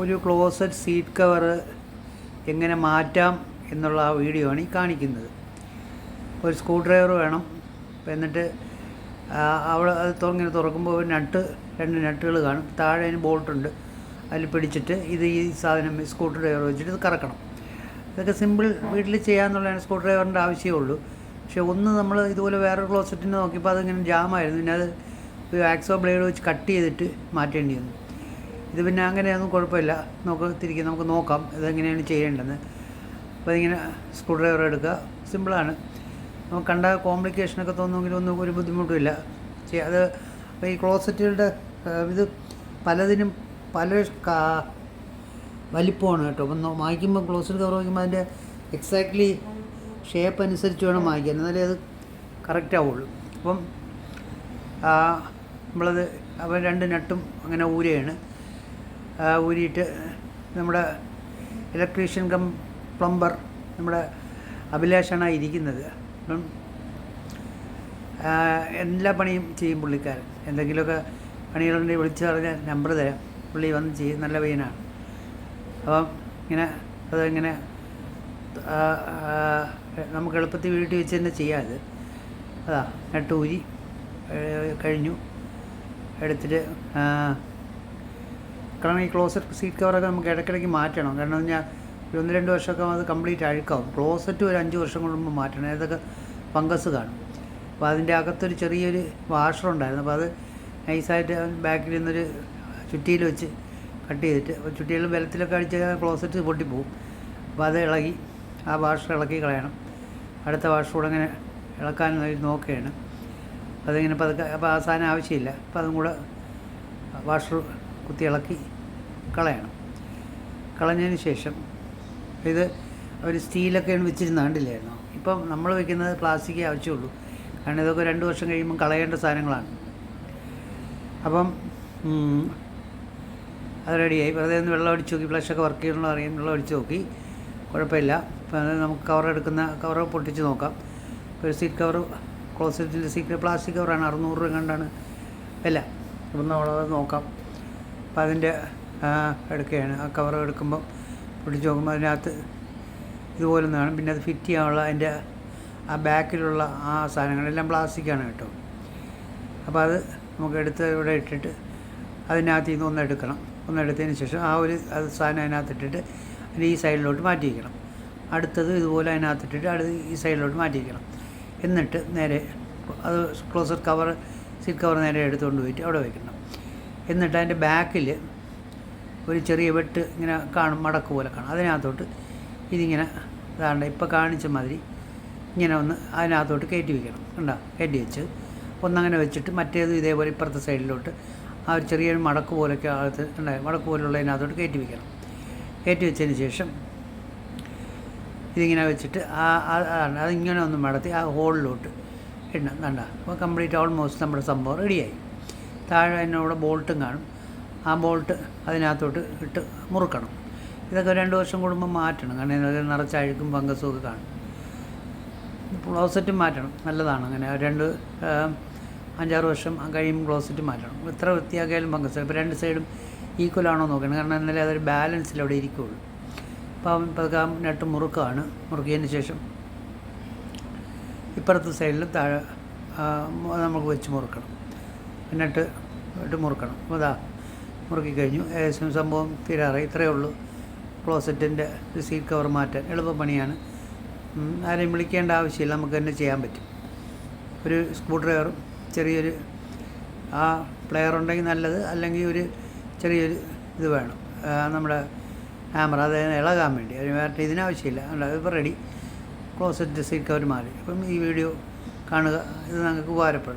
ഒരു closet seat cover എങ്ങനെ മാറ്റാം എന്നുള്ള ആ വീഡിയോ ആണ് ഈ കാണിക്കുന്നത്. ഒരു സ്ക്രൂ ഡ്രൈവർ വേണം. എന്നിട്ട് അവിടെ അത് ഇങ്ങനെ തുറക്കുമ്പോൾ ഒരു രണ്ട് നട്ടുകൾ കാണും. താഴെ അതിന് ബോൾട്ടുണ്ട്. അതിൽ പിടിച്ചിട്ട് ഈ സാധനം സ്ക്രൂ ഡ്രൈവർ വെച്ചിട്ട് ഇത് കറക്കണം. ഇതൊക്കെ സിമ്പിൾ വീട്ടിൽ ചെയ്യാമെന്നുള്ളതാണ്. സ്ക്രൂ ഡ്രൈവറിൻ്റെ ആവശ്യമേ ഉള്ളൂ. പക്ഷേ നമ്മൾ ഇതുപോലെ വേറൊരു ക്ലോസറ്റിന് നോക്കിയപ്പോൾ അതിങ്ങനെ ജാമായിരുന്നു. പിന്നെ അത് ഒരു ആക്സോ ബ്ലേഡ് വെച്ച് കട്ട് ചെയ്തിട്ട് മാറ്റേണ്ടി വന്നു. ഇത് പിന്നെ അങ്ങനെയൊന്നും കുഴപ്പമില്ല. നമുക്ക് നോക്കാം ഇതെങ്ങനെയാണ് ചെയ്യേണ്ടതെന്ന്. അപ്പോൾ ഇതിങ്ങനെ സ്ക്രൂ ഡ്രൈവർ എടുക്കുക. സിമ്പിളാണ്. നമുക്ക് കണ്ട കോംപ്ലിക്കേഷനൊക്കെ തോന്നുമെങ്കിലും ഒന്നും ഒരു ബുദ്ധിമുട്ടുമില്ല. അത് ഈ ക്ലോസറ്റുകളുടെ ഇത് പലതിനും പല വലിപ്പമാണ് കേട്ടോ. അപ്പം മായ്ക്കുമ്പോൾ ക്ലോസറ്റ് കവർ വയ്ക്കുമ്പോൾ അതിൻ്റെ എക്സാക്ട്ലി ഷേപ്പ് അനുസരിച്ച് വേണം മായ്ക്കാൻ, എന്നാലേ അത് കറക്റ്റ് ആവുള്ളൂ. അപ്പം നമ്മളത് അപ്പം രണ്ട് നട്ടും അങ്ങനെ ഊരുകയാണ്. ഊരിയിട്ട് നമ്മുടെ ഇലക്ട്രീഷ്യൻ കം പ്ലംബർ നമ്മുടെ അഭിലാഷാണ് ഇരിക്കുന്നത്. അപ്പം എല്ലാ പണിയും ചെയ്യും പുള്ളിക്കാരൻ. എന്തെങ്കിലുമൊക്കെ പണികളുണ്ടെങ്കിൽ വിളിച്ച് പറഞ്ഞാൽ നമ്പർ തരാം. പുള്ളി വന്ന് ചെയ്യും. നല്ല പയ്യനാണ്. അപ്പം അതിങ്ങനെ നമുക്ക് എളുപ്പത്തിൽ വീട്ടിൽ വെച്ച് തന്നെ ചെയ്യാം. ഇത് നട്ടൂരി കഴിഞ്ഞു. എടുത്തിട്ട് കാരണം ഈ ക്ലോസറ്റ് സീറ്റ് കവറൊക്കെ നമുക്ക് ഇടയ്ക്കിടയ്ക്ക് മാറ്റണം. കാരണം എന്ന് പറഞ്ഞാൽ 1-2 വർഷമൊക്കെ അത് കംപ്ലീറ്റ് അഴുക്കാവും. ക്ലോസറ്റ് ഒരു 5 വർഷം കൂടുമ്പോൾ മാറ്റണം. അതൊക്കെ ഫംഗസ് കാണും. അപ്പോൾ അതിൻ്റെ അകത്തൊരു ചെറിയൊരു വാഷറുണ്ടായിരുന്നു. അപ്പോൾ അത് നൈസായിട്ട് ബാക്കിൽ നിന്നൊരു ചുറ്റിയിൽ വെച്ച് കട്ട് ചെയ്തിട്ട്, ചുറ്റിയിൽ ബലത്തിലൊക്കെ അടിച്ച് ക്ലോസറ്റ് പൊട്ടിപ്പോവും. അപ്പോൾ അത് ഇളകി ആ വാഷർ ഇളക്കി കളയണം. അടുത്ത വാഷർ കൂടെ അങ്ങനെ ഇളക്കാൻ നോക്കുകയാണ്. അതിങ്ങനെ പതുക്കെ. അപ്പോൾ ആ സാധനം ആവശ്യമില്ല. അപ്പോൾ അതും കൂടെ വാഷർ കുത്തി ഇളക്കി കളയണം. കളഞ്ഞതിന് ശേഷം ഇത് അവർ സ്റ്റീലൊക്കെയാണ് വെച്ചിരുന്ന കണ്ടില്ലായിരുന്നോ. ഇപ്പം നമ്മൾ വയ്ക്കുന്നത് പ്ലാസ്റ്റിക്കേ ആവശ്യമുള്ളൂ. കാരണം ഇതൊക്കെ 2 വർഷം കഴിയുമ്പം കളയേണ്ട സാധനങ്ങളാണ്. അപ്പം അത് റെഡിയായി. വെറുതെ ഒന്ന് വെള്ളം അടിച്ച് നോക്കി, ഫ്ലഷൊക്കെ വർക്ക് ചെയ്യണമെന്ന് അറിയാം. വെള്ളം അടിച്ച് നോക്കി, കുഴപ്പമില്ല. അപ്പോൾ അത് നമുക്ക് കവർ പൊട്ടിച്ച് നോക്കാം. ഒരു സീറ്റ് കവർ, ക്ലോസറ്റിൻ്റെ സീറ്റ് പ്ലാസ്റ്റിക് കവറാണ്. 600 രൂപ കണ്ടാണ് വില. അപ്പം നമ്മളത് നോക്കാം. അപ്പം അതിൻ്റെ എടുക്കുകയാണ്. ആ കവർ എടുക്കുമ്പം പൊട്ടിച്ച് നോക്കുമ്പോൾ അതിനകത്ത് ഇതുപോലെ ഒന്ന് കാണും. പിന്നെ അത് ഫിറ്റ് ചെയ്യാനുള്ള അതിൻ്റെ ആ ബാക്കിലുള്ള ആ സാധനങ്ങളെല്ലാം പ്ലാസ്റ്റിക്കാണ് കേട്ടോ. അപ്പോൾ അത് നമുക്ക് എടുത്ത് ഇവിടെ ഇട്ടിട്ട് അതിനകത്ത് നിന്ന് ഒന്നെടുത്തതിന് ശേഷം അത് സാധനം അതിനകത്തിട്ടിട്ട് അതിന് ഈ സൈഡിലോട്ട് മാറ്റി വയ്ക്കണം. അടുത്തത് ഇതുപോലെ അതിനകത്തിട്ടിട്ട് ഈ സൈഡിലോട്ട് മാറ്റി വയ്ക്കണം. എന്നിട്ട് നേരെ അത് സീറ്റ് കവർ നേരെ എടുത്തുകൊണ്ട് പോയിട്ട് അവിടെ വയ്ക്കണം. എന്നിട്ട് അതിൻ്റെ ബാക്കിൽ ഒരു ചെറിയ വെട്ട് ഇങ്ങനെ കാണും, മടക്ക് പോലെ കാണും. അതിനകത്തോട്ട് ഇതിങ്ങനെ ഇപ്പോൾ കാണിച്ച മാതിരി ഇങ്ങനെ ഒന്ന് അതിനകത്തോട്ട് കയറ്റി വയ്ക്കണം. കയറ്റി വെച്ച് ഒന്നങ്ങനെ വെച്ചിട്ട് മറ്റേത് ഇതേപോലെ ഇപ്പുറത്തെ സൈഡിലോട്ട് ആ ഒരു ചെറിയൊരു മടക്ക് പോലൊക്കെ മടക്ക് പോലുള്ളതിനകത്തോട്ട് കയറ്റി വയ്ക്കണം. കയറ്റി വെച്ചതിന് ശേഷം ഇതിങ്ങനെ വെച്ചിട്ട് അതിങ്ങനെ ഒന്ന് മടത്തി ആ ഹോളിലോട്ട് ഇടണം. അപ്പോൾ കംപ്ലീറ്റ് ഓൾമോസ്റ്റ് നമ്മുടെ സംഭവം റെഡിയായി. താഴെ അതിനോടെ ബോൾട്ടും കാണും. ആ ബോൾട്ട് അതിനകത്തോട്ട് ഇട്ട് മുറുക്കണം. ഇതൊക്കെ 2 വർഷം കൂടുമ്പോൾ മാറ്റണം. കാരണം ഇതൊക്കെ നിറച്ച് അഴുക്കും ഫംഗസും ഒക്കെ കാണും. ക്ലോസറ്റും മാറ്റണം. നല്ലതാണ്. അങ്ങനെ 5-6 വർഷം കഴിയുമ്പോൾ ക്ലോസറ്റ് മാറ്റണം. എത്ര വൃത്തിയാക്കിയാലും ഫംഗസ്. ഇപ്പോൾ 2 സൈഡും ഈക്വലാണോ നോക്കണം. കാരണം എന്നാലേ അതൊരു ബാലൻസിൽ അവിടെ ഇരിക്കുകയുള്ളൂ. അപ്പം പതുക്കെ നട്ട് മുറുക്കിയതിന് ശേഷം ഇപ്പുറത്തെ സൈഡിലും താഴെ നമുക്ക് വെച്ച് മുറുക്കണം. നട്ട് മുറുക്കണം. അപ്പോൾ മുറുക്കി കഴിഞ്ഞു. ഏകദേശം സംഭവം തീരാറായി. ഇത്രയേ ഉള്ളൂ ക്ലോസറ്റിൻ്റെ സീറ്റ് കവർ മാറ്റാൻ. എളുപ്പപ്പണിയാണ്. ആരെയും വിളിക്കേണ്ട ആവശ്യമില്ല. നമുക്ക് തന്നെ ചെയ്യാൻ പറ്റും. ഒരു സ്ക്രൂ ഡ്രൈവറും ചെറിയൊരു പ്ലെയർ ഉണ്ടെങ്കിൽ നല്ലത്. അല്ലെങ്കിൽ ഒരു ചെറിയൊരു ഇത് വേണം, നമ്മുടെ ഹാമർ, അതായത് ഇളകാൻ വേണ്ടി. അതിന് വേറെ ഇതിനാവശ്യമില്ല. ഇപ്പോൾ റെഡി. ക്ലോസറ്റ് സീറ്റ് കവർ മാറി. അപ്പം ഈ വീഡിയോ കാണുക. ഇത് നിങ്ങൾക്ക് ഉപകാരപ്പെടും.